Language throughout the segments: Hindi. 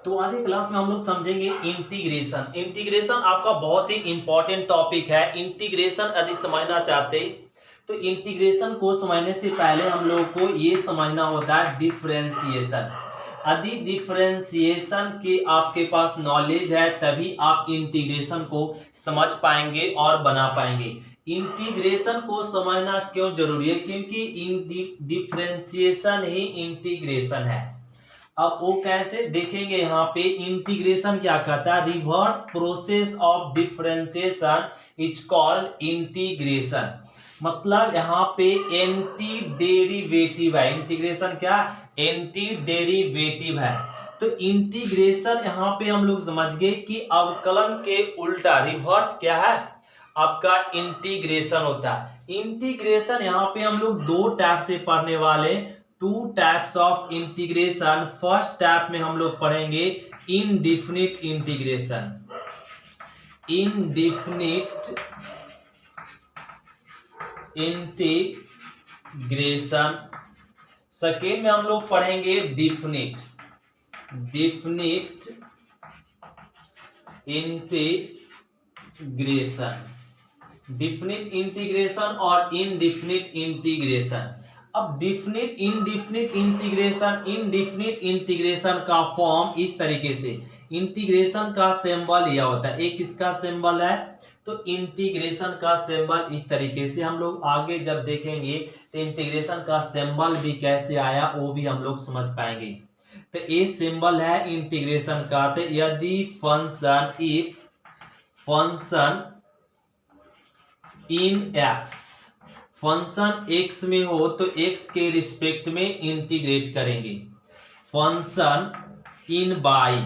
तो आज की क्लास में हम लोग समझेंगे इंटीग्रेशन। इंटीग्रेशन आपका बहुत ही इंपॉर्टेंट टॉपिक है। इंटीग्रेशन यदि समझना चाहते तो इंटीग्रेशन को समझने से पहले हम लोग को ये समझना होता है डिफरेंशिएशन। यदि डिफरेंशिएशन के आपके पास नॉलेज है तभी आप इंटीग्रेशन को समझ पाएंगे और बना पाएंगे। इंटीग्रेशन को समझना क्यों जरूरी है? क्योंकि डिफरेंशिएशन ही इंटीग्रेशन है। अब वो कैसे देखेंगे? यहाँ पे इंटीग्रेशन क्या कहता है? Reverse process of differentiation is called integration. मतलब यहाँ पे एंटी डेरिवेटिव है। इंटीग्रेशन क्या? एंटी डेरिवेटिव है। तो इंटीग्रेशन यहाँ पे हम लोग समझ गए कि अवकलन के उल्टा रिवर्स क्या है? आपका इंटीग्रेशन होता है। इंटीग्रेशन यहाँ पे हम लोग दो टाइप से पढ़ने वाले, two types of integration. First type में हम लोग पढ़ेंगे indefinite integration. Indefinite integration. Second में हम लोग पढ़ेंगे डिफिनिट इंटीग्रेशन। डिफिनिट इंटीग्रेशन और इनडिफिनिट इंटीग्रेशन। अब definite indefinite integration, indefinite integration का फॉर्म इस तरीके से। इंटीग्रेशन का सिंबल यह होता है, एक इसका सिंबल है, तो इंटीग्रेशन का सिंबल इस तरीके से। हम लोग आगे जब देखेंगे तो इंटीग्रेशन का सिंबल भी कैसे आया वो भी हम लोग समझ पाएंगे। तो ये सिंबल है इंटीग्रेशन का। तो यदि function, if function in x, function x में हो तो एक्स के रिस्पेक्ट में इंटीग्रेट करेंगे। Function in y,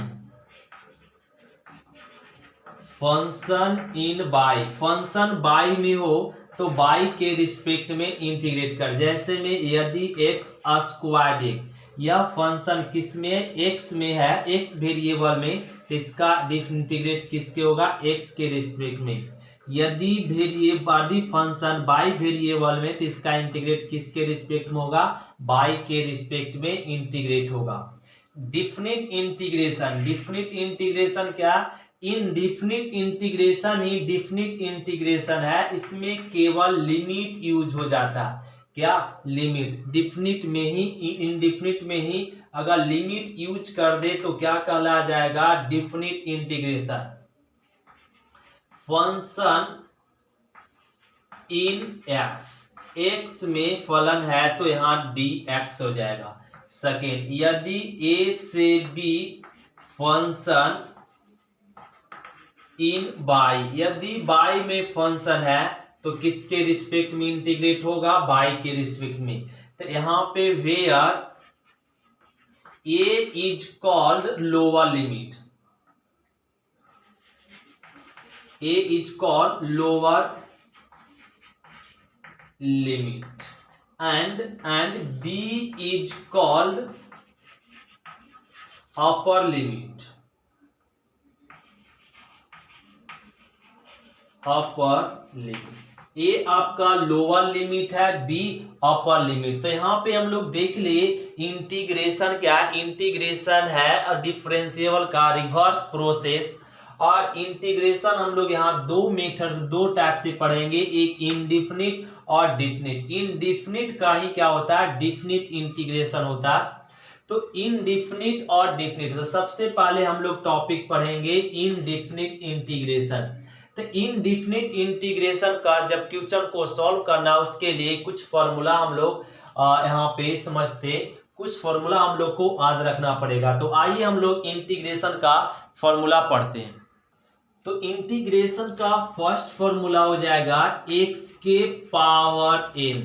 function in y, function y में हो तो वाई के रिस्पेक्ट में इंटीग्रेट कर। जैसे में यदि एक्स स्क्वायर, यह फंक्शन किस में? एक्स में है, एक्स वेरिएबल में, तो इसका इंटीग्रेट किसके होगा? एक्स के रिस्पेक्ट में। यदि वेरिएबल फंक्शन बाई वेरिएबल में तो इसका इंटीग्रेट किसके रिस्पेक्ट में होगा? बाई के रिस्पेक्ट में इंटीग्रेट होगा। डिफिनिट इंटीग्रेशन, डिफिनिट इंटीग्रेशन क्या? इनडिफिनिट इंटीग्रेशन ही डिफिनिट इंटीग्रेशन है। इसमें केवल लिमिट यूज हो जाता है। क्या? लिमिट। डिफिनिट में ही, इनडिफिनिट में ही अगर लिमिट यूज कर दे तो क्या कहला जाएगा? Definite integration. Function in x, x में फलन है तो यहां dx हो जाएगा। सेकेंड, यदि a से b फंक्शन इन y, यदि y में फंक्शन है तो किसके रिस्पेक्ट में इंटीग्रेट होगा? y के रिस्पेक्ट में। तो यहां पे where a is called lower limit, A is called lower limit and B is called upper limit, upper limit। A आपका लोअर लिमिट है, B अपर लिमिट। तो यहाँ पे हम लोग देख लिए इंटीग्रेशन क्या? इंटीग्रेशन है डिफरेंशिएबल का रिवर्स प्रोसेस। और इंटीग्रेशन हम लोग यहाँ दो मेथड, दो टाइप से पढ़ेंगे, एक इनडिफिनिट और डिफिनिट। इनडिफिनिट का ही क्या होता है? डिफिनिट इंटीग्रेशन होता है। तो इनडिफिनिट और डिफिनिट, तो सबसे पहले हम लोग टॉपिक पढ़ेंगे इनडिफिनिट इंटीग्रेशन। तो इनडिफिनिट इंटीग्रेशन का जब क्वेश्चन को सॉल्व करना उसके लिए कुछ फॉर्मूला हम लोग यहाँ पे समझते, कुछ फॉर्मूला हम लोग को याद रखना पड़ेगा। तो आइए हम लोग इंटीग्रेशन का फॉर्मूला पढ़ते हैं। तो इंटीग्रेशन का फर्स्ट फॉर्मूला हो जाएगा x के पावर n,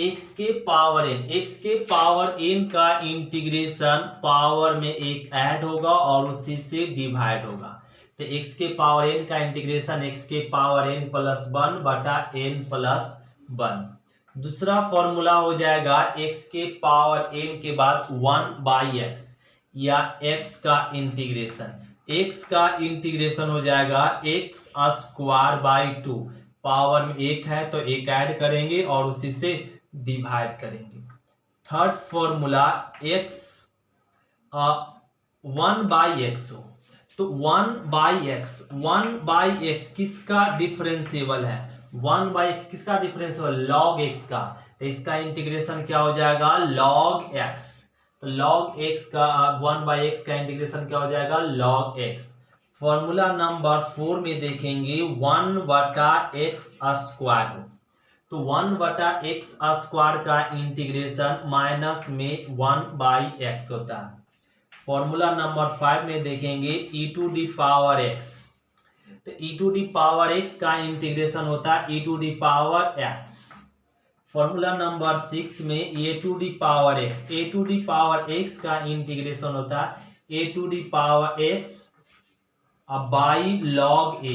x के पावर n, x के पावर n का इंटीग्रेशन पावर में एक ऐड होगा और उसी से डिवाइड होगा। तो x के पावर n का इंटीग्रेशन x के पावर n प्लस 1 बटा n प्लस 1। दूसरा फॉर्मूला हो जाएगा x के पावर n के बाद 1 बाई x, या x का इंटीग्रेशन, x का इंटीग्रेशन हो जाएगा x स्क्वायर बाई 2, पावर में एक है तो एक ऐड करेंगे और उसी से डिवाइड करेंगे। थर्ड फॉर्मूला x 1/x हो, तो 1/x किसका डिफरेंशिएबल है? 1/x किसका डिफरेंशिएबल? log x का। तो इसका इंटीग्रेशन क्या हो जाएगा? log x। तो log x का 1/x का इंटीग्रेशन क्या हो जाएगा? log x। फॉर्मूला नंबर 4 में देखेंगे 1/x² हो, तो 1/x² का इंटीग्रेशन माइनस में 1/x होता है। फॉर्मूला नंबर 5 में देखेंगे e⁻x, तो e⁻x का इंटीग्रेशन होता है e⁻x। फॉर्मूला नंबर 6 में a⁻x का इंटीग्रेशन होता है a⁻x बाई log a।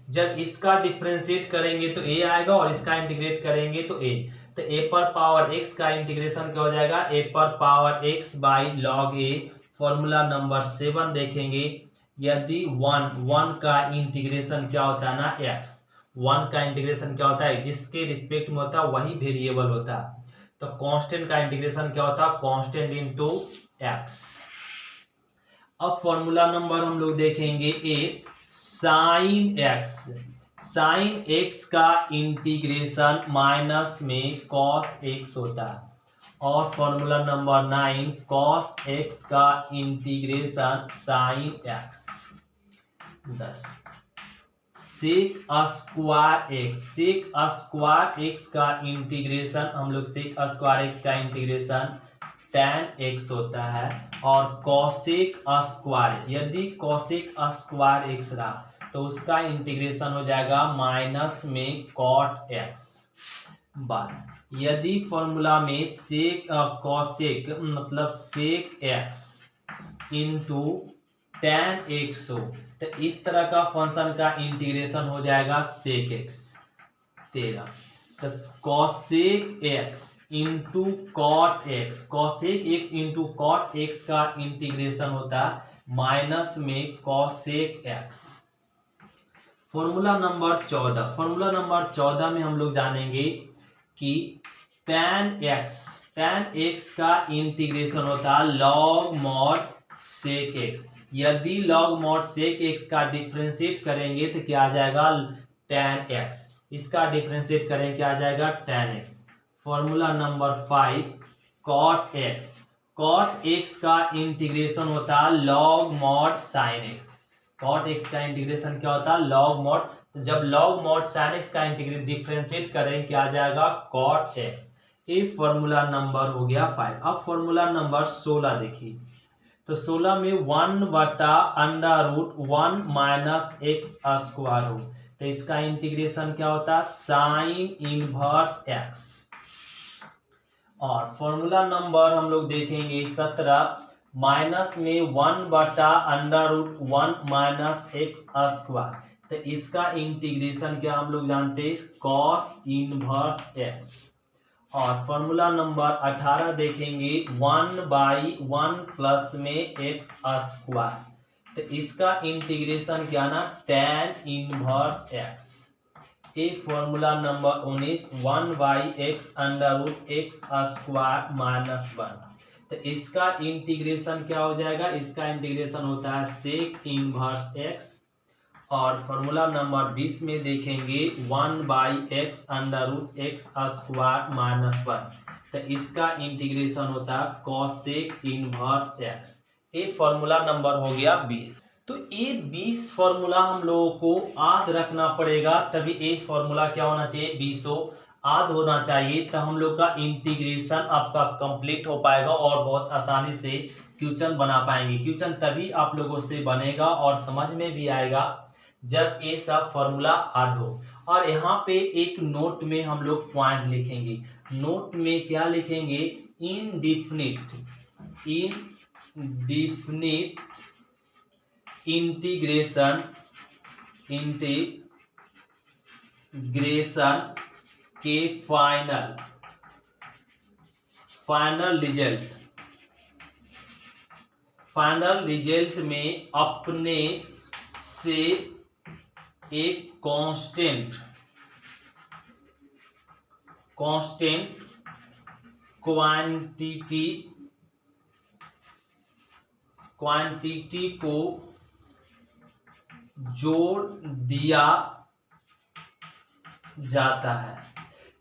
जब इसका डिफरेंशिएट करेंगे तो a आएगा और इसका इंटीग्रेट करेंगे तो a। तो a⁻x का इंटीग्रेशन क्या हो जाएगा? a⁻x by log a। Formula number 7 देखेंगे, यदि 1 का इंटीग्रेशन क्या होता है ना? x। 1 का इंटीग्रेशन क्या होता है? जिसके रिस्पेक्ट में होता है वही वेरिएबल होता है। तो कांस्टेंट का इंटीग्रेशन क्या होता है? Constant into x। अब फॉर्मूला नंबर हम लोग देखेंगे 8, साइन x का इंटीग्रेशन माइनस में कॉस x होता है। और फॉर्मूला नंबर 9, कॉस x का integration sine x। 10, sec square x का इंटीग्रेशन, हम लोग सेक स्क्वायर x का इंटीग्रेशन tan x होता है। और कॉसेक स्क्वायर, यदि कॉसेक स्क्वायर x रहा तो उसका इंटीग्रेशन हो जाएगा माइनस में cot x बार। यदि फॉर्मूला में सेक कॉसेक मतलब सेक x इंटू tan x हो, तो इस तरह का फंक्शन का इंटीग्रेशन हो जाएगा सेक x। 13, तो cosec x into cot x, cosec x into cot x का इंटीग्रेशन होता है माइनस में कॉसेक x। फॉर्मूला नंबर 14 में हम लोग जानेंगे कि tan x का इंटीग्रेशन होता है log mod sec x। यदि log mod sec x का डिफरेंशिएट करेंगे तो क्या आ जाएगा? tan x। इसका डिफरेंशिएट करेंगे क्या आ जाएगा? tan x। Formula number 5, cot x का इंटीग्रेशन होता है log mod sin x। cot x का इंटीग्रेशन क्या होता है? log mod। तो जब log mod sin x का इंटीग्रेशन डिफरेंशिएट करें क्या आ जाएगा? cot x। ये फॉर्मूला नंबर हो गया 5। अब फॉर्मूला नंबर 16 देखिए, तो 16 में 1/√1 माइनस x² हो, तो इसका इंटीग्रेशन क्या होता है? Sine inverse x। और फॉर्मूला नंबर हम लोग देखेंगे 17, माइनस में 1/√1 माइनस x², तो इसका इंटीग्रेशन क्या हम लोग जानते हैं? Cos inverse x। और फॉर्मूला नंबर 18 देखेंगे 1/1 प्लस में x², तो इसका इंटीग्रेशन क्या ना? tan inverse x। A formula number 19, 1/x√x² minus 1, तो इसका इंटीग्रेशन क्या हो जाएगा? इसका इंटीग्रेशन होता है सेक इनवर्स x। और फॉर्मूला नंबर 20 में देखेंगे 1/x√x² माइनस 1, तो इसका इंटीग्रेशन होता है कॉसेक इनवर्स x। ये फॉर्मूला नंबर हो गया 20। तो ये 20 फॉर्मूला हम लोगों को याद रखना पड़ेगा, तभी ये फॉर्मूला क्या होना चाहिए? 20 याद होना चाहिए, तो हम लोग का इंटीग्रेशन आपका कंप्लीट हो पाएगा और बहुत आसानी से क्वेश्चन बना पाएंगे। क्वेश्चन तभी आप लोगों से बनेगा और समझ में भी आएगा जब ये सब फॉर्मूला याद हो। और यहाँ पे एक नोट में हम लोग पॉइंट लिखेंगे। नोट में क्या लिखेंगे? इनडिफिनिट इंटीग्रेशन के फाइनल रिजल्ट में अपने से एक कांस्टेंट क्वांटिटी क्वांटिटी को जोड़ दिया जाता है।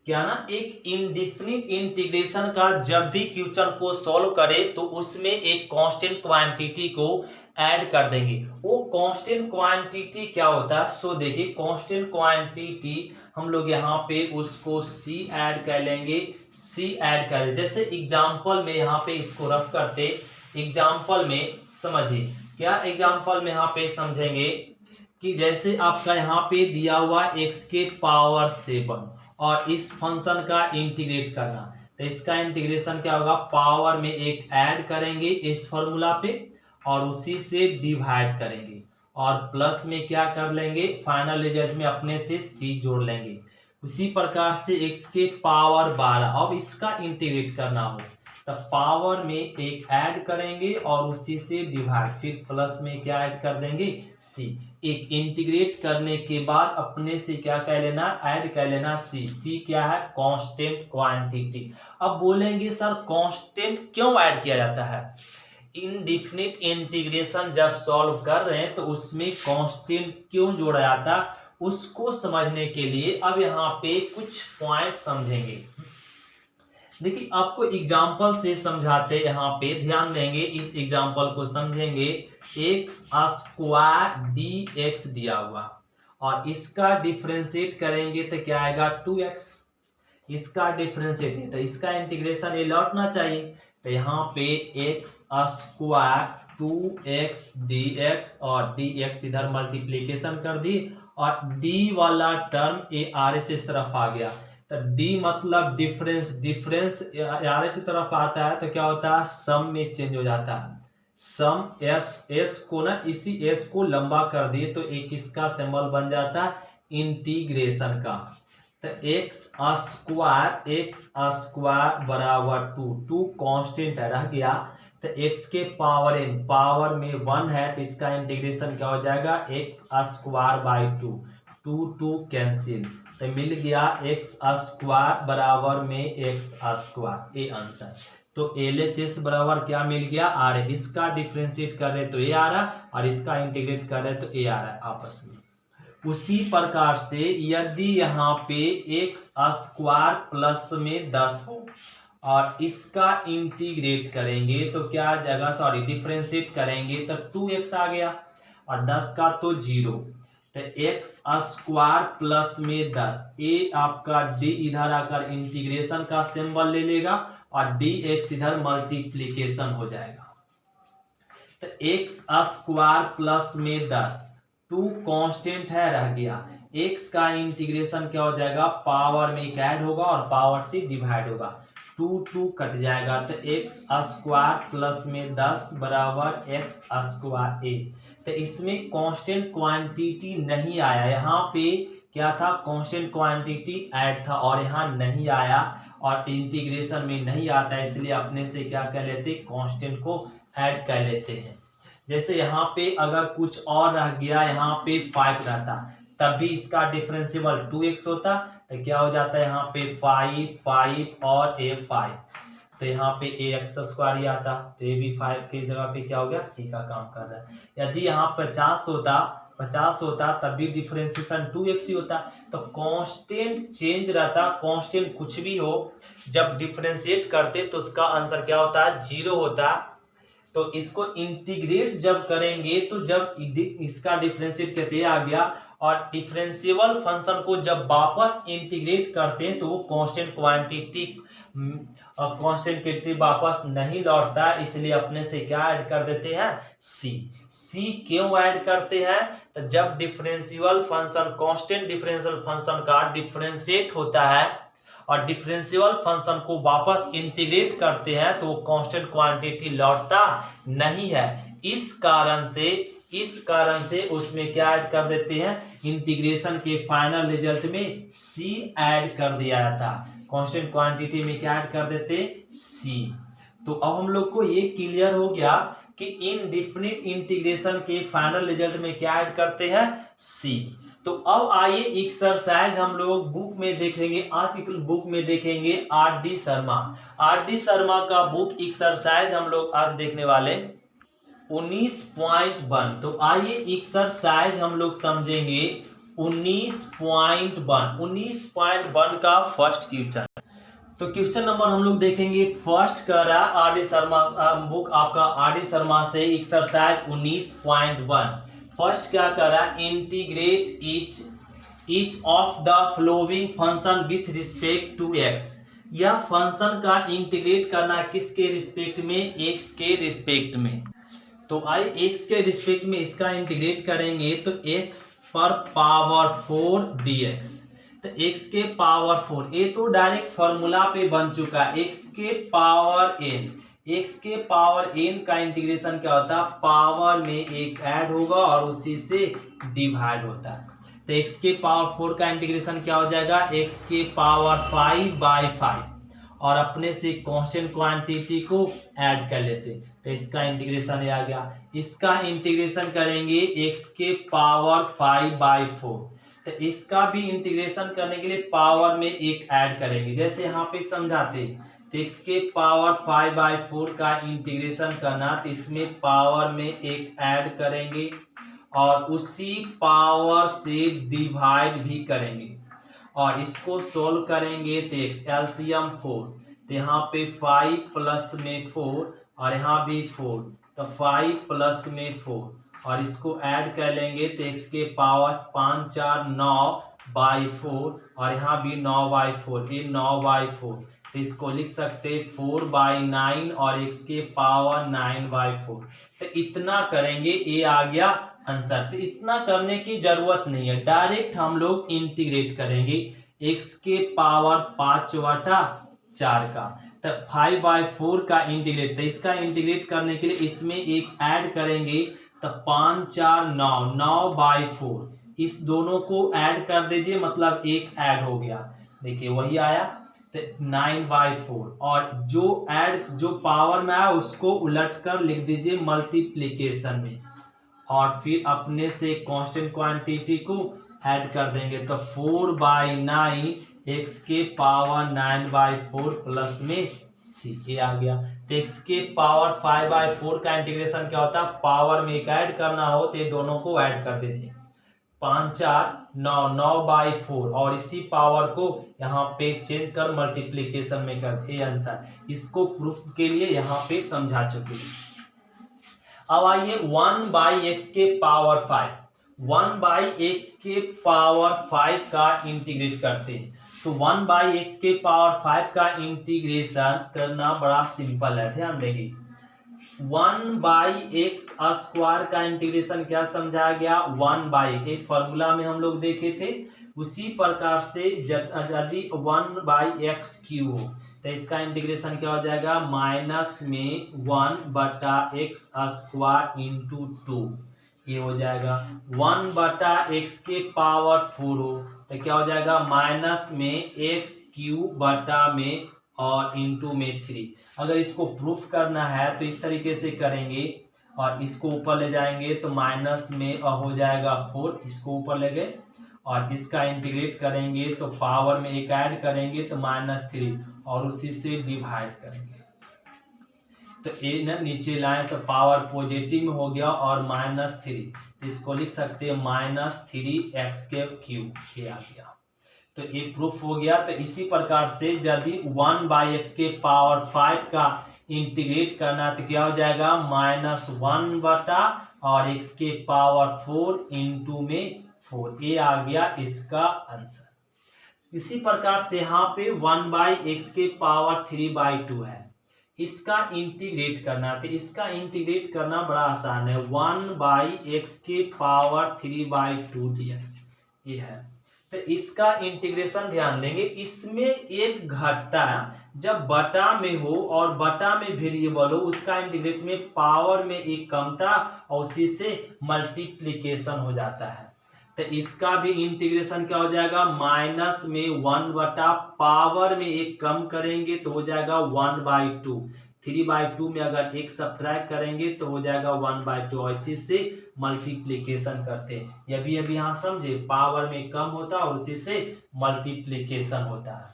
क्या ना, एक इंडिफिनिट इंटीग्रेशन का जब भी क्वेश्चन को सॉल्व करे तो उसमें एक कांस्टेंट क्वांटिटी को ऐड कर देंगे। वो कांस्टेंट क्वांटिटी क्या होता है, सो देखिए कांस्टेंट क्वांटिटी हम लोग यहाँ पे उसको सी ऐड कर लेंगे, सी ऐड कर, जैसे एग्जांपल में यहाँ पे इसको रफ करते, एग्जांपल में समझिए क्या, एग्जांपल में यहाँ पे समझेंगे कि जैसे आपका यहाँ पे दिया हुआ x के पावर 7 और इस फंक्शन का इंटीग्रेट करना, तो इसका इंटीग्रेशन क्या होगा, पावर में एक ऐड करेंगे इस फॉर्मूला पे और उसी से डिवाइड करेंगे और प्लस में क्या कर लेंगे, फाइनल रिजल्ट में अपने से c जोड़ लेंगे। उसी प्रकार से x के पावर 12, अब इसका इंटीग्रेट करना हो तो पावर में एक ऐड करेंगे और उसी से डिवाइड, फिर प्लस में क्या ऐड कर देंगे, c। एक इंटीग्रेट करने के बाद अपने से क्या कह लेना, ऐड कर लेना c। c क्या है, कांस्टेंट क्वांटिटी। अब बोलेंगे सर कांस्टेंट क्यों ऐड किया जाता है, इनडिफिनिट इंटीग्रेशन जब सॉल्व कर रहे हैं तो उसमें कांस्टेंट क्यों जोड़ा जाता, उसको समझने के लिए अब यहाँ पे कुछ पॉइंट समझेंगे। देखिए आपको एग्जाम्पल से समझाते, यहाँ पे ध्यान देंगे, इस एग्जाम्पल को समझेंगे। एक्स स्क्वायर डी एक्स दिया हुआ और इसका डिफरेंशिएट करेंगे तो क्या आएगा, 2x। इसका डिफरेंशिएट है तो इसका इंटीग्रेशन ये लौटना चाहिए, तो यहाँ पे एक्स स्क्वायर 2x dx और dx इधर मल्टीप्लीकेशन कर दी और d वाला टर्म ए आर एच इस तरफ आ गया, तो d मतलब डिफरेंस, डिफरेंस आर एच तरफ आता है तो क्या होता है, सम में चेंज हो जाता है। सम s को ना, इसी s को लंबा कर दिए तो एक इसका सिंबल बन जाता है इंटीग्रेशन का, तो एक्स स्क्वायर बराबर 2 कांस्टेंट है रह गया, तो x के पावर n, पावर में 1 है तो इसका इंटीग्रेशन क्या हो जाएगा, एक्स स्क्वायर बाई 2 कैंसिल, तो मिल गया एक्स स्क्वायर बराबर में एक्स स्क्वायर, ए आंसर। तो LHS बराबर क्या मिल गया, आर। इसका डिफरेंशिएट कर रहे तो ए आ रहा और इसका इंटीग्रेट कर रहे तो ए आ रहा है आपस में। उसी प्रकार से यदि यहाँ पे एक्स स्क्वायर प्लस में 10 हो और इसका इंटीग्रेट करेंगे तो क्या आ जाएगा, सॉरी डिफरेंशिएट करेंगे तो 2x आ गया और 10 का तो 0, तो एक्स स्क्वायर प्लस में 10, ए आपका डी इधर आकर इंटीग्रेशन का सिंबल ले लेगा और dx इधर मल्टीप्लीकेशन हो जाएगा, तो एक्स स्क्वायर प्लस में 10, 2 कांस्टेंट है रह गया, x का इंटीग्रेशन क्या हो जाएगा, पावर में एक ऐड होगा और पावर से डिवाइड होगा, 2 कट जाएगा, तो एक्स स्क्वायर प्लस में 10 बराबर एक्स स्क्वायर ए। तो इसमें कांस्टेंट क्वांटिटी नहीं आया, यहाँ पे क्या था, कांस्टेंट क्वांटिटी ऐड था और यहाँ नहीं आया और इंटीग्रेशन में नहीं आता, इसलिए अपने से क्या कर लेते, कांस्टेंट को ऐड कर लेते हैं। जैसे यहाँ पे अगर कुछ और रह गया, यहाँ पे 5 रहता तब भी इसका डिफरेंशिएबल 2x होता, तो क्या हो जाता है यहाँ पे 5 और a 5, तो यहाँ पे ax स्क्वायर ही आता, तो ये भी 5 की जगह पे क्या हो गया, c का काम कर रहा है। यदि यहाँ 50 होता तब भी डिफरेंशिएशन 2x ही होता, तो कांस्टेंट चेंज रहता, कांस्टेंट कुछ भी हो जब डिफरेंशिएट करते तो उसका आंसर क्या होता है, 0 होता। तो इसको इंटीग्रेट जब करेंगे तो जब इसका डिफरेंशिएट कहते आ गया और डिफरेंशिएबल फंक्शन को जब वापस इंटीग्रेट करते हैं तो वो कांस्टेंट क्वांटिटी वापस नहीं लौटता, इसलिए अपने से क्या ऐड कर देते हैं, c क्यों ऐड करते हैं, तो जब differentiable function, constant differential function का डिफरेंशिएट होता है और डिफरेंशिएबल फंक्शन को वापस इंटीग्रेट करते हैं तो वो कांस्टेंट क्वांटिटी लौटता नहीं है। इस कारण से उसमें क्या ऐड कर देते हैं, इंटीग्रेशन के फाइनल रिजल्ट में c ऐड कर दिया जाता, कांस्टेंट क्वांटिटी में क्या ऐड कर देते, c। तो अब हम लोग को ये क्लियर हो गया कि इनडिफिनिट इंटीग्रेशन के फाइनल रिजल्ट में क्या ऐड करते हैं, c। तो अब आइए एक्सरसाइज हम लोग बुक में देखेंगे, आज की बुक में देखेंगे आर डी शर्मा का बुक एक्सरसाइज हम लोग आज देखने वाले। 19.1। तो आइए एक्सरसाइज हम लोग समझेंगे 19.1 का फर्स्ट क्वेश्चन। तो क्वेश्चन नंबर हम लोग देखेंगे फर्स्ट कर रहा है आर डी शर्मा बुक आपका आर डी शर्मा से एक्सरसाइज 19.1। फर्स्ट क्या कर रहा है, integrate each of the following function with respect to x. यह फंक्शन का इंटीग्रेट करना किसके रिस्पेक्ट में, एक्स के रिस्पेक्ट में। तो आई एक्स के रिस्पेक्ट में इसका इंटीग्रेट करेंगे तो एक्स पर पावर 4 dx। तो x के पावर 4, ये तो डायरेक्ट फॉर्मूला पे बन चुका है, x के पावर n। x के पावर n का इंटीग्रेशन क्या होता है, पावर में एक ऐड होगा और उसी से डिवाइड होता है। तो x के पावर 4 का इंटीग्रेशन क्या हो जाएगा, x के पावर 5/5 और अपने से कांस्टेंट क्वांटिटी को ऐड कर लेते, तो इसका इंटीग्रेशन आ गया। इसका इंटीग्रेशन करेंगे x के पावर 5/4। तो इसका भी इंटीग्रेशन करने के लिए पावर में एक ऐड करेंगे, जैसे यहाँ पे समझाते। तो x के पावर 5/4 का इंटीग्रेशन करना, तो इसमें पावर में एक ऐड करेंगे और उसी पावर से डिवाइड भी करेंगे और इसको सोल्व करेंगे। तो एलसीएम 4, तो यहाँ पे 5 प्लस में 4 और यहाँ भी 4, तो 5 प्लस में 4 और इसको ऐड कर लेंगे। तो x के पावर 5 4 9/4 और यहाँ भी 9/4, ये 9/4। तो इसको लिख सकते 4/9 और x के पावर 9/4। तो इतना करेंगे, ये आ गया आंसर। तो इतना करने की जरूरत नहीं है, डायरेक्ट हम लोग इंटीग्रेट करेंगे x के पावर 5/4 का। तो 5/4 का इंटीग्रेट, तो इसका इंटीग्रेट करने के लिए इसमें एक ऐड करेंगे। तो 5 4 9 9/4, इस दोनों को ऐड कर दीजिए, मतलब एक ऐड हो गया, देखिए वही आया। तो 9/4 और जो पावर में आया उसको उलट कर लिख दीजिए मल्टीप्लीकेशन में और फिर अपने से कांस्टेंट क्वांटिटी को ऐड कर देंगे। तो 4/9 x के पावर 9/4 प्लस में c, ये आ गया। तो x के पावर 5/4 का इंटीग्रेशन क्या होता है, पावर में एक ऐड करना हो तो ये दोनों को ऐड कर दीजिए। 5 4 9 9/4 और इसी पावर को यहाँ पे चेंज कर मल्टीप्लीकेशन में कर दे, आंसर। इसको प्रूफ के लिए यहाँ पे समझा चुके हैं। अब आइए 1/x के पावर 5, 1/x के पावर 5 का इंटीग्रेट करते हैं। तो 1/x के पावर 5 का इंटीग्रेशन करना बड़ा सिंपल है, ध्यान देंगे। 1/x² का इंटीग्रेशन क्या समझा गया, 1/, एक फॉर्मूला में हम लोग देखे थे, उसी प्रकार से यदि 1/x³ हो तो इसका इंटीग्रेशन क्या हो जाएगा, माइनस में 1/x² इंटू 2, ये हो जाएगा। 1/x के पावर 4 हो तो क्या हो जाएगा, माइनस में x³ में और इंटू में 3। अगर इसको प्रूफ करना है तो इस तरीके से करेंगे और इसको ऊपर ले जाएंगे तो माइनस में हो जाएगा 4, इसको ऊपर ले गए और इसका इंटीग्रेट करेंगे तो पावर में एक ऐड करेंगे तो -3 और उसी से डिवाइड करेंगे। तो ए ना नीचे लाए तो पावर पॉजिटिव में हो गया और -3, तो इसको लिख सकते हैं -3x³, ये आ गया। तो ये प्रूफ हो गया। तो इसी प्रकार से यदि 1/x के पावर 5 का इंटीग्रेट करना तो क्या हो जाएगा, -1 और x के पावर 4 इंटू में 4, ये आ गया इसका आंसर। इसी प्रकार से यहाँ पे 1/x के पावर 3/2 है, इसका इंटीग्रेट करना, तो इसका इंटीग्रेट करना बड़ा आसान है। 1/x के पावर 3/2 dx, ये है। तो इसका इंटीग्रेशन ध्यान देंगे, इसमें एक घटता जब बटा में हो और बटा में वेरिएबल हो, उसका इंटीग्रेट में पावर में एक कमता और उसी से मल्टीप्लीकेशन हो जाता है। तो इसका भी इंटीग्रेशन क्या हो जाएगा, माइनस में 1 पावर में एक कम करेंगे तो हो जाएगा 1/2। 3/2 में अगर एक सब्ट्रैक्ट करेंगे तो हो जाएगा 1/2 और इसी से मल्टीप्लीकेशन करते हैं। ये भी अभी यहाँ समझे, पावर में कम होता है और उसी से मल्टीप्लीकेशन होता है।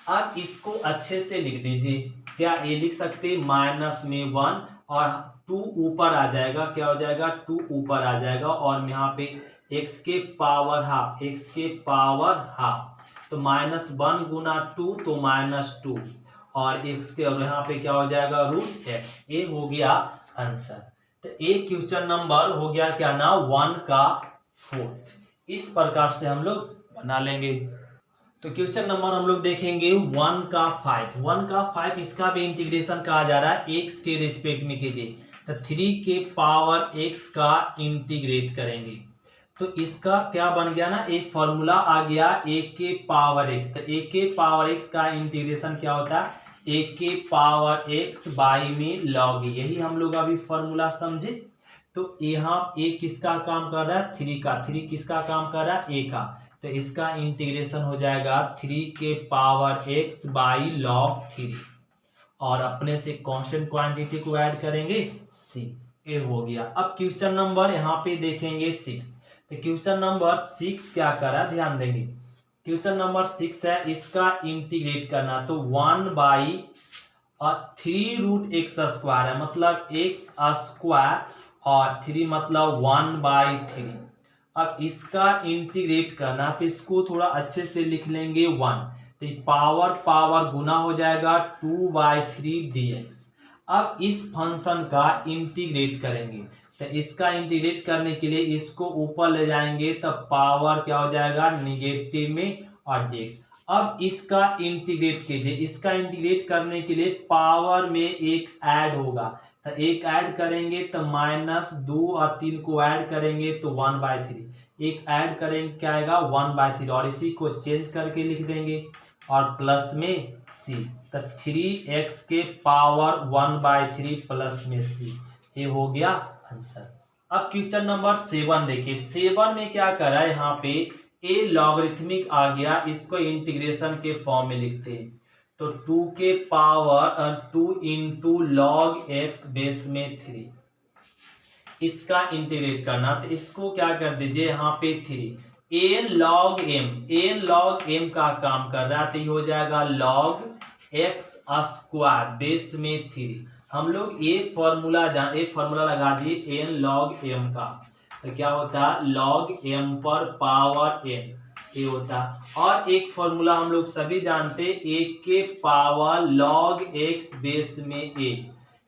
अब इसको अच्छे से लिख दीजिए, क्या ए लिख सकते माइनस में 1 और 2 ऊपर आ जाएगा, क्या हो जाएगा 2 ऊपर आ जाएगा और यहाँ पे x के पावर हाफ, x के पावर हाफ, तो -1 गुना 2 तो -2 और x के और यहाँ पे क्या हो जाएगा √x। ए हो गया आंसर। तो ए क्वेश्चन नंबर हो गया क्या ना 1 का 4th। इस प्रकार से हम लोग बना लेंगे। तो क्वेश्चन नंबर हम लोग देखेंगे 1 का 5। 1 का 5 इसका भी इंटीग्रेशन कहा जा रहा है, x के रिस्पेक्ट में कीजिए। तो 3 के पावर x का इंटीग्रेट करेंगे तो इसका क्या बन गया ना, एक फॉर्मूला आ गया a के पावर x। तो a के पावर x का इंटीग्रेशन क्या होता है, a के पावर x बाई में log, यही हम लोग अभी फॉर्मूला समझे। तो यहाँ a किसका काम कर रहा है 3 का, 3 किसका काम कर रहा है a का, तो इसका इंटीग्रेशन हो जाएगा 3 के पावर x बाई log 3 और अपने से कांस्टेंट क्वांटिटी को ऐड करेंगे c। ए हो गया। अब क्वेश्चन नंबर यहाँ पे देखेंगे 6। तो क्वेश्चन नंबर 6 क्या करा ध्यान देंगे। क्वेश्चन नंबर 6 है इसका इंटीग्रेट करना, तो 1/3√x² है, मतलब x² और 3 मतलब 1/3। अब इसका इंटीग्रेट करना तो इसको थोड़ा अच्छे से लिख लेंगे 1, तो पावर पावर गुना हो जाएगा 2/3 dx। अब इस फंक्शन का इंटीग्रेट करेंगे, तो इसका इंटीग्रेट करने के लिए इसको ऊपर ले जाएंगे तो पावर क्या हो जाएगा निगेटिव में और dx। अब इसका इंटीग्रेट कीजिए, इसका इंटीग्रेट करने के लिए पावर में एक ऐड होगा, तो एक ऐड करेंगे तो -2 और 3 को ऐड करेंगे तो 1/3, एक ऐड करेंगे क्या आएगा 1/3 और इसी को चेंज करके लिख देंगे और प्लस में c, तो 3x के पावर 1/3 प्लस में c। ये हो गया आंसर। अब क्वेश्चन नंबर 7 देखिए। 7 में क्या करा है, यहाँ पे a लॉगरिथमिक आ गया, इसको इंटीग्रेशन के फॉर्म में लिखते हैं। तो 2 के power 2 into log x base में 3, इसका इंटीग्रेट करना, तो इसको क्या कर दीजिए यहाँ पे 3 n log m का काम कर रहा है, तो ये हो जाएगा log x² बेस में 3। हम लोग ये फॉर्मूला लगा दिए n log m का, तो क्या होता है log m पर पावर n ये होता है। और एक फॉर्मूला हम लोग सभी जानते हैं a के पावर log x बेस में a,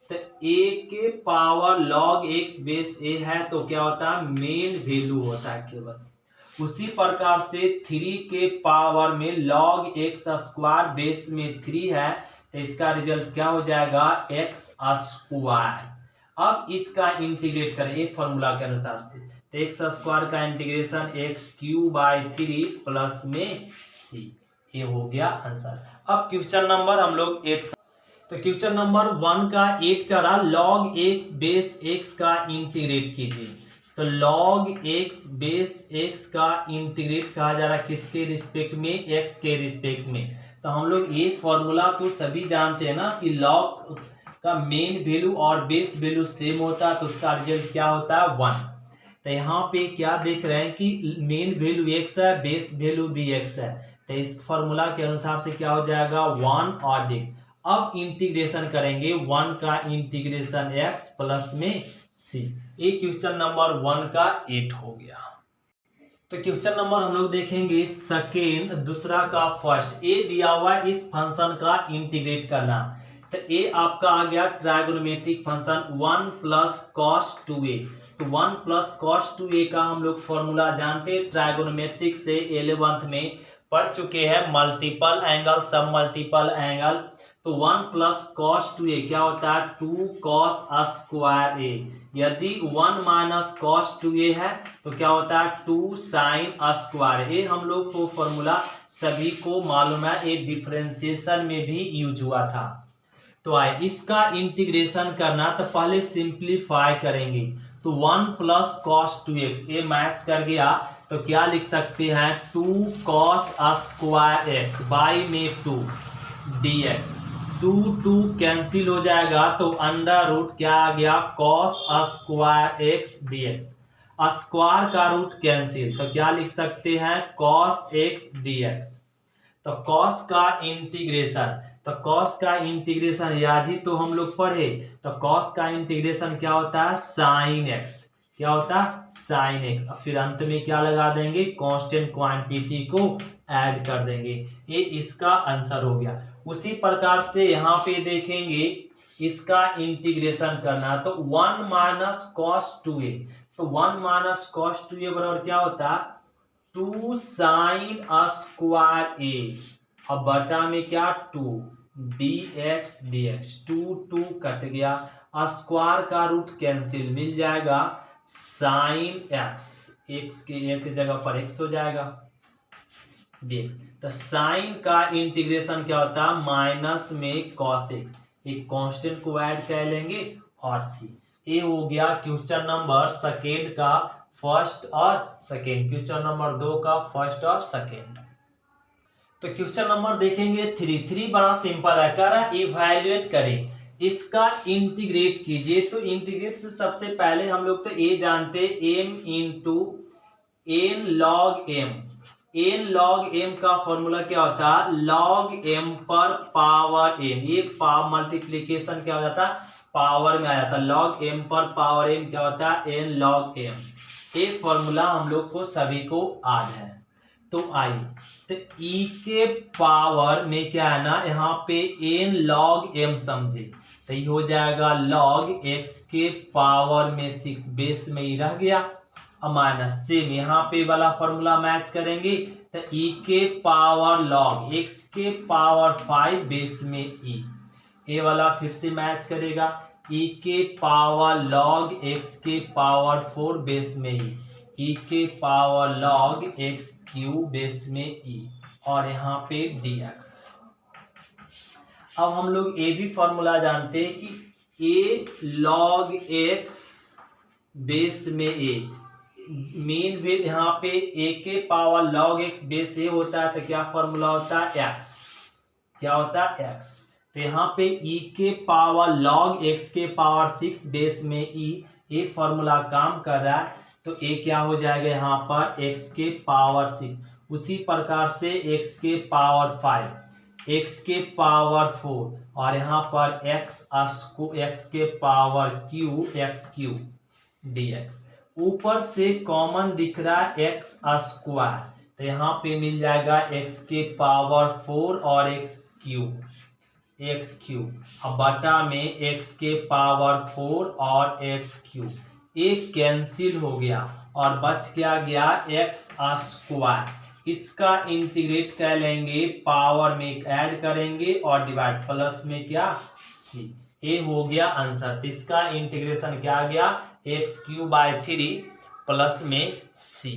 तो a के power log x base a है तो क्या होता है मेन वैल्यू होता है केवल। उसी प्रकार से 3 के पावर में log x² बेस में 3 है, तो इसका रिजल्ट क्या हो जाएगा x²। अब इसका इंटीग्रेट करें एक फॉर्मूला के अनुसार से, तो x² का इंटीग्रेशन x³ प्लस में c। ये हो गया आंसर। अब क्वेश्चन नंबर हम लोग 8, तो क्वेश्चन नंबर 1 का 8 करा log x बेस x का इंटीग्रेट कीजिए। तो log x बेस x का इंटीग्रेट कहा जा रहा है किसके रिस्पेक्ट में, x के रिस्पेक्ट में। तो हम लोग ये फॉर्मूला तो सभी जानते हैं ना कि log का मेन वैल्यू और बेस वैल्यू सेम होता है, तो उसका रिजल्ट क्या होता है 1। तो यहाँ पे क्या देख रहे हैं कि मेन वैल्यू x है, बेस वैल्यू भी x है, तो इस फॉर्मूला के अनुसार से क्या हो जाएगा 1 और x। अब इंटीग्रेशन करेंगे 1 का इंटीग्रेशन x प्लस में c। ये क्वेश्चन नंबर 1 का 8 हो गया। तो क्वेश्चन नंबर हम लोग देखेंगे सेकेंड, दूसरा का फर्स्ट। ए दिया हुआ इस फंक्शन का इंटीग्रेट करना, तो ए आपका आ गया trigonometric function 1 plus cos 2a। तो 1 प्लस कॉस 2a का हम लोग फॉर्मूला जानते हैं, ट्राइगोनोमेट्रिक से 11th में पढ़ चुके हैं, मल्टीपल एंगल सब मल्टीपल एंगल। तो 1 प्लस कॉस 2a क्या होता है 2 cos² a। यदि 1 माइनस कॉस 2a है तो क्या होता है 2 sin² a। हम लोग को फॉर्मूला सभी को मालूम है, ये डिफरेंशिएशन में भी यूज हुआ था। तो आए इसका इंटीग्रेशन करना, तो पहले सिंप्लीफाई करेंगे, तो 1 प्लस कॉस 2x ये मैच कर गया, तो क्या लिख सकते हैं 2 cos² x बाई में 2 dx। 2 कैंसिल हो जाएगा तो अंडर रूट क्या आ गया cos² x dx। स्क्वायर का रूट कैंसिल, तो क्या लिख सकते हैं cos x dx। तो cos का इंटीग्रेशन, तो कॉस का इंटीग्रेशन आज ही तो हम लोग पढ़े, तो कॉस का इंटीग्रेशन क्या होता है साइन एक्स, क्या होता है साइन एक्स। और फिर अंत में क्या लगा देंगे कांस्टेंट क्वांटिटी को ऐड कर देंगे। ये इसका आंसर हो गया। उसी प्रकार से यहाँ पे देखेंगे इसका इंटीग्रेशन करना, तो 1 माइनस कॉस 2a, तो 1 माइनस कॉस 2a बराबर क्या होता है 2 साइन स्क्वायर ए, अब बटा में क्या 2 dx dx, 2 कट गया, स्क्वायर का रूट कैंसिल, मिल जाएगा साइन एक्स, एक्स के एक जगह पर एक्स हो जाएगा dx। तो साइन का इंटीग्रेशन क्या होता है माइनस में कॉस एक्स, एक कांस्टेंट को ऐड कर लेंगे और सी। ये हो गया क्वेश्चन नंबर सेकेंड का फर्स्ट और सेकेंड, क्वेश्चन नंबर 2 का फर्स्ट और सेकेंड। तो क्वेश्चन नंबर देखेंगे 3 बड़ा सिंपल है, कह रहा इवैल्यूएट करें, इसका इंटीग्रेट कीजिए। तो इंटीग्रेट से सबसे पहले हम लोग तो ये जानते m into n log m, n log m का फॉर्मूला क्या होता है लॉग एम पर पावर एन, ये मल्टीप्लीकेशन क्या हो जाता है पावर में आ जाता है, लॉग एम पर पावर एन क्या होता है एन लॉग एम। ये फॉर्मूला हम लोग को सभी को याद है। तो आइए तो e के पावर में क्या है ना यहाँ पे एन लॉग एम समझे, तो ये हो जाएगा लॉग x के पावर में 6 बेस में ही रह गया, और माइनस सेम यहाँ पे वाला फॉर्मूला मैच करेंगे, तो e के पावर लॉग x के पावर 5 बेस में e, ये वाला फिर से मैच करेगा, e के पावर लॉग x के पावर 4 बेस में e के power log x cube base में e, और यहाँ पे dx। अब हम लोग ये भी फॉर्मूला जानते हैं कि a log x बेस में a, मीन भी यहाँ पे a के power log x base a होता है, तो क्या फॉर्मूला होता है x, क्या होता है x। तो यहाँ पे e के पावर log x के पावर 6 बेस में e, ये फॉर्मूला काम कर रहा है, तो a क्या हो जाएगा यहाँ पर x के पावर 6, उसी प्रकार से x के पावर 5, x के पावर 4, और यहाँ पर x के पावर x क्यूब dx। ऊपर से कॉमन दिख रहा है x स्क्वायर, तो यहाँ पे मिल जाएगा x के पावर 4 और x क्यूब, अब बटा में x के पावर 4 और x क्यूब, एक कैंसिल हो गया और बच क्या गया x स्क्वायर। इसका इंटीग्रेट कर लेंगे, पावर में ऐड करेंगे और डिवाइड, प्लस में क्या c, ये हो गया आंसर। तो इसका इंटीग्रेशन क्या आ गया x क्यूब बाय 3 प्लस में c।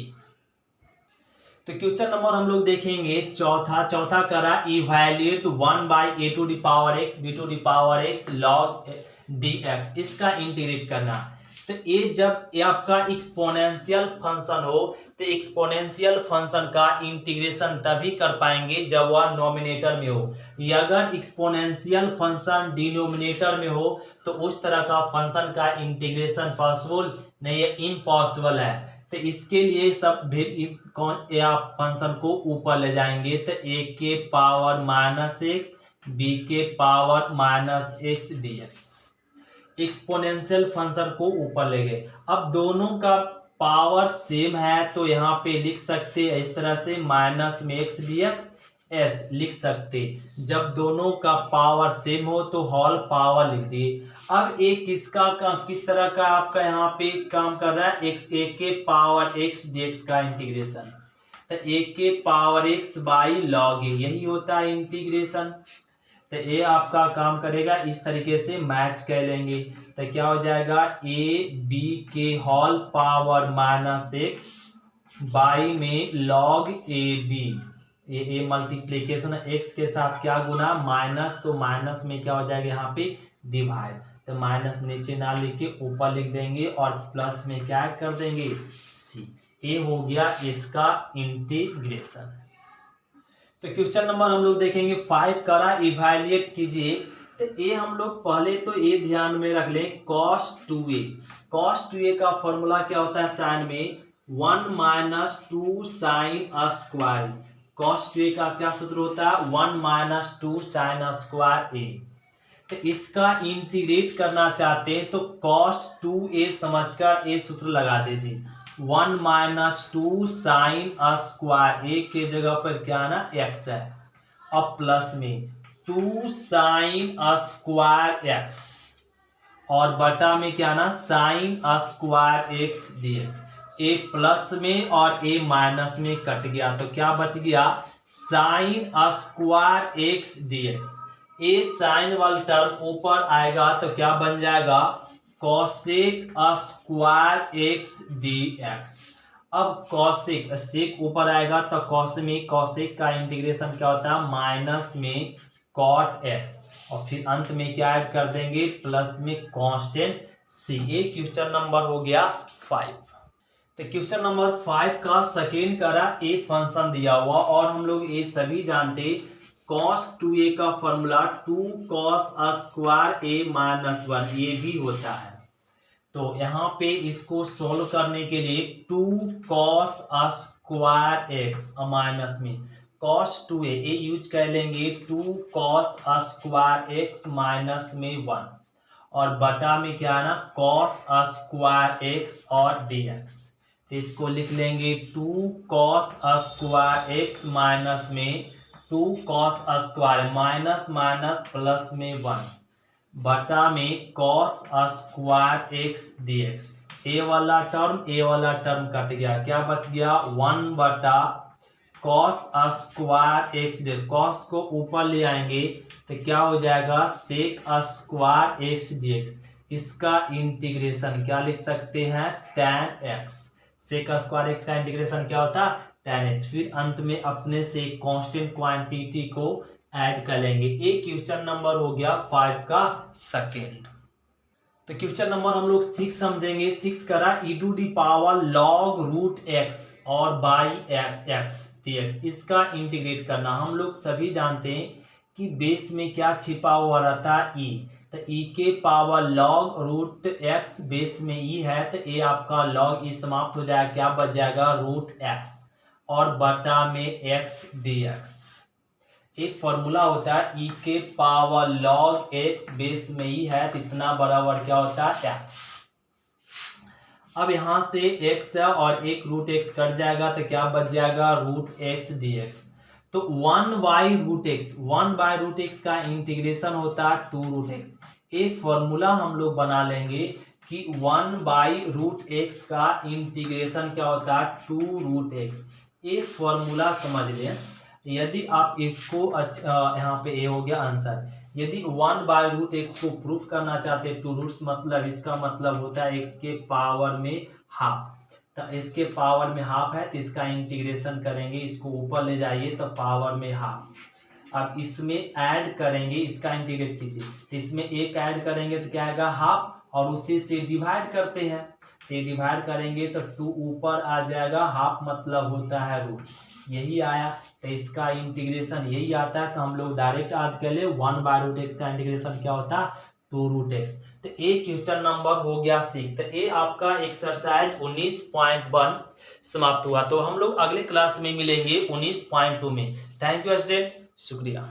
तो क्वेश्चन नंबर हम लोग देखेंगे चौथा करा evaluate 1 by a to the power x b to the power x log dx, इसका इंटीग्रेट करना। तो ये जब ये आपका एक्सपोनेंशियल फंक्शन हो, तो एक्सपोनेंशियल फंक्शन का इंटीग्रेशन तभी कर पाएंगे जब वह नॉमिनेटर में हो, या अगर एक्सपोनेंशियल फंक्शन डिनोमिनेटर में हो तो उस तरह का फंक्शन का इंटीग्रेशन पॉसिबल नहीं है, इम्पॉसिबल है। तो इसके लिए सब फंक्शन को ऊपर ले जाएंगे, तो a के पावर माइनस एक्स, b के power minus x dx, exponential function को ऊपर ले गए। अब दोनों का पावर सेम है, तो यहाँ पे लिख सकते हैं इस तरह से माइनस में x dx s लिख सकते। जब दोनों का पावर सेम हो तो होल पावर लिख दिए। अब एक किस तरह का आपका यहाँ पे काम कर रहा है a के पावर x dx का इंटीग्रेशन, तो a के power x by log a, यही होता है इंटीग्रेशन। तो ये आपका काम करेगा, इस तरीके से मैच कर लेंगे, तो क्या हो जाएगा a b के whole power minus x by में लॉग ए बी, ये मल्टीप्लीकेशन x के साथ क्या गुना माइनस, तो माइनस में क्या हो जाएगा यहाँ पे डिवाइड, तो माइनस नीचे ना लिख के ऊपर लिख देंगे और प्लस में क्या कर देंगे c। ये हो गया इसका इंटीग्रेशन। तो क्वेश्चन नंबर हम लोग देखेंगे 5 करा इवैल्यूएट कीजिए। तो ये हम लोग पहले तो ये ध्यान में रख लें cos 2a, cos 2a का फॉर्मूला क्या होता है साइन में 1 minus 2 sine square, cos 2a का क्या सूत्र होता है 1 माइनस 2 साइन स्क्वायर ए। तो इसका इंटीग्रेट करना चाहते हैं तो कॉस 2a समझकर ए सूत्र लगा दीजिए 1 माइनस 2 साइन स्क्वायर ए के जगह पर क्या है ना x है। अब प्लस में 2 साइन स्क्वायर x और बटा में क्या ना साइन स्क्वायर x dx। ए प्लस में और ए माइनस में कट गया तो क्या बच गया साइन स्क्वायर x dx। ए साइन वाला टर्म ऊपर आएगा तो क्या बन जाएगा कॉसेक स्क्वायर x dx। अब कॉसेक सेक ऊपर आएगा तो कॉस में कॉसेक का इंटीग्रेशन क्या होता है माइनस में कॉट x और फिर अंत में क्या ऐड कर देंगे प्लस में कांस्टेंट c। ये क्वेश्चन नंबर हो गया 5। तो क्वेश्चन नंबर 5 का सेकेंड करा ए फंक्शन दिया हुआ और हम लोग ये सभी जानते cos 2a का formula 2 cos square a minus 1 ये भी होता है। तो यहाँ पे इसको सोल्व करने के लिए 2 cos स्क्वायर x माइनस में cos 2a ये यूज कर लेंगे 2 cos स्क्वायर x माइनस में 1 और बटा में क्या है ना cos स्क्वायर x और dx। तो इसको लिख लेंगे 2 cos स्क्वायर x माइनस में 2 cos square minus minus plus में 1 बटा में cos स्क्वायर x dx। ए वाला टर्म कट गया क्या बच गया 1 बटा cos square x dx। cos को ऊपर ले आएंगे तो क्या हो जाएगा sec स्क्वायर x dx। इसका इंटीग्रेशन क्या लिख सकते हैं tan x। sec square x का इंटीग्रेशन क्या होता है tan x। फिर अंत में अपने से कांस्टेंट क्वांटिटी को ऐड कर लेंगे। एक क्वेश्चन नंबर हो गया 5 का सेकेंड। तो क्वेश्चन नंबर हम लोग 6 समझेंगे। 6 करा e to the power log root x और बाई x dx। इसका इंटीग्रेट करना हम लोग सभी जानते हैं कि बेस में क्या छिपा हुआ रहता है e। तो e के power log root x base में e है तो ये आपका log e समाप्त हो जाएगा क्या बच जाएगा रूट x और बटा में x dx। एक फॉर्मूला होता है e के पावर log x बेस में ही है तो इतना बराबर क्या होता है x। अब यहां से x है और एक रूट x कट जाएगा तो क्या बच जाएगा रूट x dx। तो 1 बाई रूट x का इंटीग्रेशन होता है 2 रूट x। ये फॉर्मूला हम लोग बना लेंगे कि 1 बाई रूट x का इंटीग्रेशन क्या होता है 2 रूट x। ये फॉर्मूला समझ लें। यदि आप इसको यहाँ पे ए हो गया आंसर। यदि 1 बाय रूट एक्स को प्रूफ करना चाहते हैं 2 रूट्स मतलब इसका मतलब होता है x के पावर में हाफ। तो इसके पावर में हाफ है तो इसका इंटीग्रेशन करेंगे इसको ऊपर ले जाइए तो पावर में हाफ। अब इसमें ऐड करेंगे इसका इंटीग्रेट कीजिए तो इसमें एक ऐड करेंगे तो क्या आएगा हाफ और उसी से डिवाइड करते हैं तो डिवाइड करेंगे तो 2 ऊपर आ जाएगा हाफ मतलब होता है रूट। यही आया तो इसका इंटीग्रेशन यही आता है तो हम लोग डायरेक्ट याद कर ले 1 बाय रूट एक्स का इंटीग्रेशन क्या होता है 2 रूट एक्स। तो ए क्वेश्चन नंबर हो गया 6। तो ये आपका एक्सरसाइज 19.1 समाप्त हुआ। तो हम लोग अगले क्लास में मिलेंगे 19.2 में। थैंक यू स्टूडेंट, शुक्रिया।